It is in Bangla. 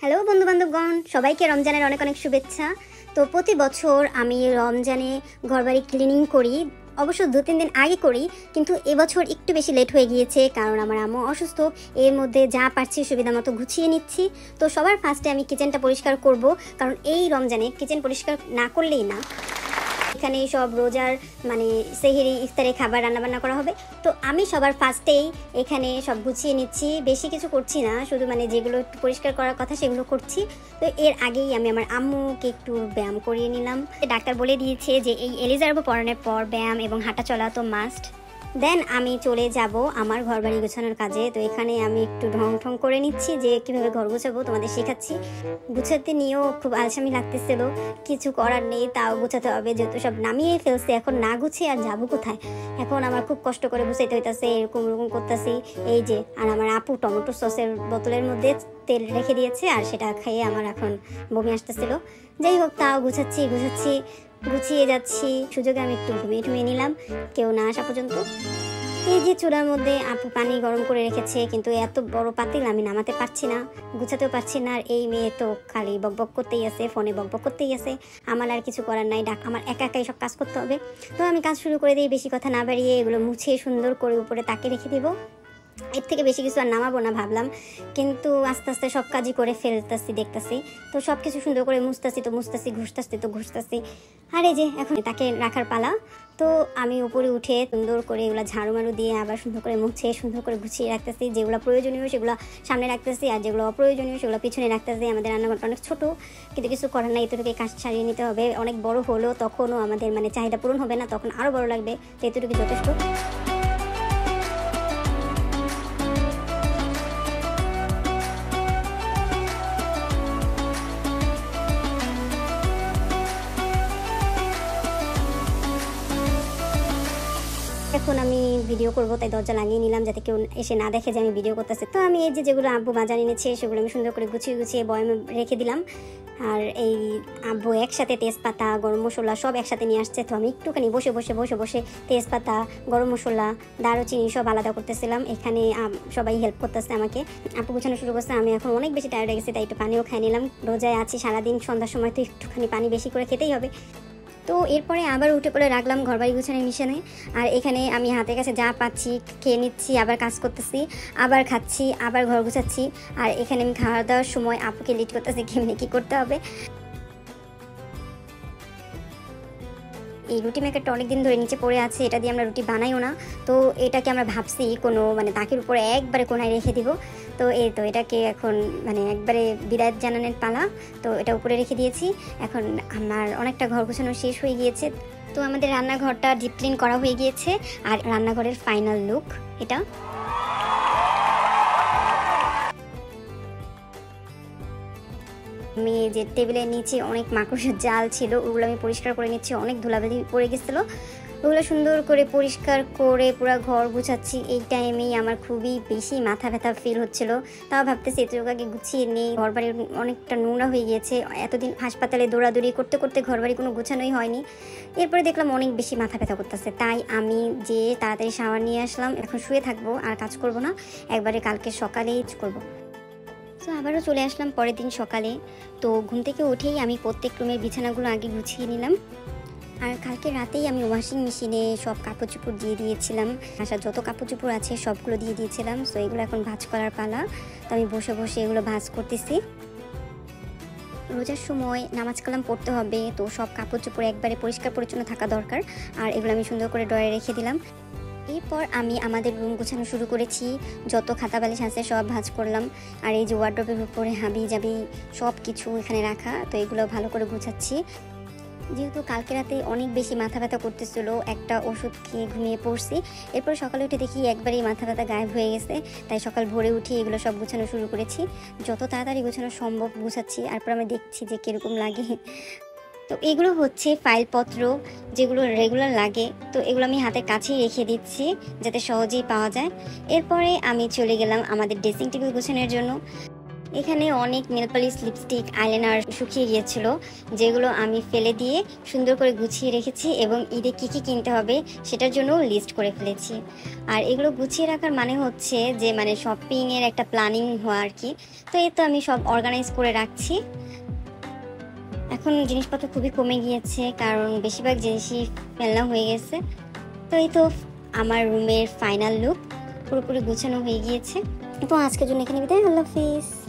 হ্যালো বন্ধু-বান্ধবগণ, সবাইকে রমজানের অনেক অনেক শুভেচ্ছা। তো প্রতি বছর আমি রমজানে ঘরবাড়ি ক্লিনিং করি, অবশ্য 2-3 দিন আগে করি, কিন্তু এবছর একটু বেশি লেট হয়ে গিয়েছে কারণ আমার আম্মু অসুস্থ। এর মধ্যে যা পারছি সুবিধা মতো গুছিয়ে নিচ্ছি। তো সবার ফার্স্টে আমি কিচেনটা পরিষ্কার করব, কারণ এই রমজানে কিচেন পরিষ্কার না করলেই না। এখানে সব রোজার সেহরি ইফতারে খাবার রান্নাবান্না করা হবে। তো আমি সবার ফার্স্টেই এখানে সব গুছিয়ে নিচ্ছি, বেশি কিছু করছি না, শুধু যেগুলো একটু পরিষ্কার করার কথা সেগুলো করছি। তো এর আগেই আমি আমার আম্মুকে একটু ব্যায়াম করিয়ে নিলাম। ডাক্তার বলে দিয়েছে যে এই এলিজার্ভ পরানোর পর ব্যায়াম এবং হাঁটা চলা তো মাস্ট। দেন আমি চলে যাব আমার ঘর বাড়ি গোছানোর কাজে। তো এখানে আমি একটু ঢং করে নিচ্ছি যে কীভাবে ঘর গোছাবো, তোমাদের শেখাচ্ছি। গুছাতে নিয়েও খুব আলসামি লাগতেছিল, কিছু করার নেই, তাও গুছাতে হবে, যেহেতু সব নামিয়ে ফেলছে। এখন না গুছিয়ে আর যাবো কোথায়? এখন আমার খুব কষ্ট করে গুছাইতে হইতেছে, এরকম করতেছি। এই যে, আর আমার আপু টমেটো সসের বোতলের মধ্যে তেল রেখে দিয়েছে, আর সেটা খেয়ে আমার এখন বমি আসতেছিল। যাই হোক, তাও গুছিয়ে যাচ্ছি। সুযোগে আমি একটু ঘুমিয়ে নিলাম কেউ না আসা পর্যন্ত। এই যে চুলার মধ্যে আপু পানি গরম করে রেখেছে, কিন্তু এত বড় পাতিল আমি নামাতে পারছি না, গুছাতেও পারছি না। আর এই মেয়ে তো খালি বকবক করতেই আছে, ফোনে বকবক করতেই আছে। আমার আর কিছু করার নাই, আমার একাই সব কাজ করতে হবে। তো আমি কাজ শুরু করে দিই, বেশি কথা না বাড়িয়ে এগুলো মুছিয়ে সুন্দর করে উপরে তাকে রেখে দিব। এর থেকে বেশি কিছু আর নামাবো না ভাবলাম, কিন্তু আস্তে আস্তে সব কাজই করে ফেলতেছি, দেখতেছি। তো সব কিছু সুন্দর করে মুছতেছি, ঘুষতেছি। আর এই যে এখন তাকে রাখার পালা। তো আমি উপরে উঠে সুন্দর করে এগুলো ঝাড়ু মারু দিয়ে আবার সুন্দর করে মুছে সুন্দর করে গুছিয়ে রাখতেছি। যেগুলো প্রয়োজনীয় সেগুলো সামনে রাখতেছি, আর যেগুলো অপ্রয়োজনীয় সেগুলো পিছনে রাখতেছি। আমাদের রান্নাঘরটা অনেক ছোট, কিন্তু কিছু করার নাই, এতটুকু কাজ সারিয়ে নিতে হবে। অনেক বড় হলেও তখনও আমাদের চাহিদা পূরণ হবে না, তখন আরও বড় লাগবে। তো এতটুকু যথেষ্ট। এখন আমি ভিডিও করব, তাই দরজা লাগিয়ে নিলাম যাতে কেউ এসে না দেখে যে আমি ভিডিও করতেছি। তো আমি এই যে যেগুলো আব্বু বাজার এনেছে সেগুলো আমি সুন্দর করে গুছিয়ে বয়ামে রেখে দিলাম। আর এই আব্বু একসাথে তেজপাতা, গরম মশলা সব একসাথে নিয়ে আসছে। তো আমি একটুখানি বসে তেজপাতা, গরম মশলা, দারুচিনি সব আলাদা করতেছিলাম। এখানে সবাই হেল্প করতেছে আমাকে। আপু গুছানো শুরু করছে। আমি এখন অনেক বেশি টায়ার্ড হয়ে গেছি, তাই একটু পানিও খাই নিলাম। রোজায় আছি সারাদিন, সন্ধ্যার সময় তো একটুখানি পানি বেশি করে খেতেই হবে। তো এরপরে আবার উঠে পড়ে রাখলাম ঘরবাড়ি গুছানোর মিশনে। আর এখানে আমি হাতের কাছে যা পাচ্ছি খেয়ে নিচ্ছি, আবার কাজ করতেছি, আবার খাচ্ছি, আবার ঘর গুছাচ্ছি। আর এখানে আমি খাওয়া দাওয়ার সময় আপুকে লিড করতেছি কেমনি কী করতে হবে। এই রুটি মেকারটা অনেকদিন ধরে নিচে পড়ে আছে, এটা দিয়ে আমরা রুটি বানাইও না। তো এটাকে আমরা ভাবছি কোনো তাকের উপরে একবারে কোনায় রেখে দিব। তো এই তো এটাকে এখন একবারে বিদায় জানানোর পালা। তো এটা উপরে রেখে দিয়েছি। এখন আমার অনেকটা ঘর গোছানো শেষ হয়ে গিয়েছে। তো আমাদের রান্নাঘরটা ডিপ ক্লিন করা হয়ে গিয়েছে, আর রান্নাঘরের ফাইনাল লুক এটা। আমি যে টেবিলের নিচে অনেক মাকড়সার জাল ছিল, ওগুলো আমি পরিষ্কার করে নিচ্ছি। অনেক ধুলাবালি পড়ে গেছিলো, ওগুলো সুন্দর করে পরিষ্কার করে পুরো ঘর গুছাচ্ছি। এই টাইমেই আমার খুবই বেশি মাথা ব্যথা ফিল হচ্ছিল। তাও ভাবতেছি এতটুকু আগে গুছিয়ে নেই, ঘরবাড়ি অনেকটা নোংরা হয়ে গিয়েছে। এতদিন হাসপাতালে দৌড়াদৌড়ি করতে ঘরবাড়ি কোনো গুছানোই হয়নি। এরপরে দেখলাম অনেক বেশি মাথা ব্যথা করতেছে, তাই আমি যে তাড়াতাড়ি শাওয়ার নিয়ে আসলাম। এখন শুয়ে থাকবো, আর কাজ করব না, একবারে কালকে সকালেই করবো। তো আবারও চলে আসলাম পরের দিন সকালে। তো ঘুম থেকে উঠেই আমি প্রত্যেক রুমের বিছানাগুলো আগে গুছিয়ে নিলাম। আর কালকে রাতেই আমি ওয়াশিং মেশিনে সব কাপড় চোপড় দিয়ে দিয়েছিলাম। যত কাপড় চোপড় আছে সবগুলো দিয়ে দিয়েছিলাম। সো এগুলো এখন ভাঁজ করার পালা। তো আমি বসে এগুলো ভাঁজ করতেছি। রোজার সময় নামাজ কালাম পড়তে হবে, তো সব কাপড় চোপড় একবারে পরিষ্কার পরিচ্ছন্ন থাকা দরকার। আর এগুলো আমি সুন্দর করে ড্রয়ে রেখে দিলাম। এরপর আমি আমাদের রুম গোছানো শুরু করেছি। যত খাতা বালিশ আছে সব ভাঁজ করলাম। আর এই যে ওয়ার্ড্রোবের উপরে হাবি জাবি সব কিছু এখানে রাখা, তো এগুলো ভালো করে গুছাচ্ছি। যেহেতু কালকে রাতে অনেক বেশি মাথা ব্যথা করতেছিল, একটা ওষুধ খেয়ে ঘুমিয়ে পড়ছি। এরপর সকালে উঠে দেখি একবারেই মাথা ব্যথা গায়েব হয়ে গেছে। তাই সকাল ভোরে উঠে এগুলো সব গুছানো শুরু করেছি। যত তাড়াতাড়ি গোছানো সম্ভব গুছাচ্ছি, এরপর আমি দেখছি যে কীরকম লাগে। তো এগুলো হচ্ছে ফাইলপত্র, যেগুলো রেগুলার লাগে। তো এগুলো আমি হাতের কাছেই রেখে দিচ্ছি যাতে সহজেই পাওয়া যায়। এরপরে আমি চলে গেলাম আমাদের ড্রেসিং টেবিল গোছানোর জন্য। এখানে অনেক নেল পালিশ, লিপস্টিক, আইলাইনার শুকিয়ে গিয়েছিল, যেগুলো আমি ফেলে দিয়ে সুন্দর করে গুছিয়ে রেখেছি এবং ঈদে কী কী কিনতে হবে সেটার জন্য লিস্ট করে ফেলেছি। আর এগুলো গুছিয়ে রাখার মানে হচ্ছে যে মানে শপিংয়ের একটা প্ল্যানিং হওয়া আর কি। তো এই তো আমি সব অর্গানাইজ করে রাখছি। এখন জিনিসপত্র খুবই কমে গিয়েছে, কারণ বেশিরভাগ জিনিসই ফেলনা হয়ে গেছে। তো এই তো আমার রুমের ফাইনাল লুক পুরোপুরি গুছানো হয়ে গিয়েছে। তো আজকের জন্য এখানে বিদায়, আল্লাহ হাফিজ।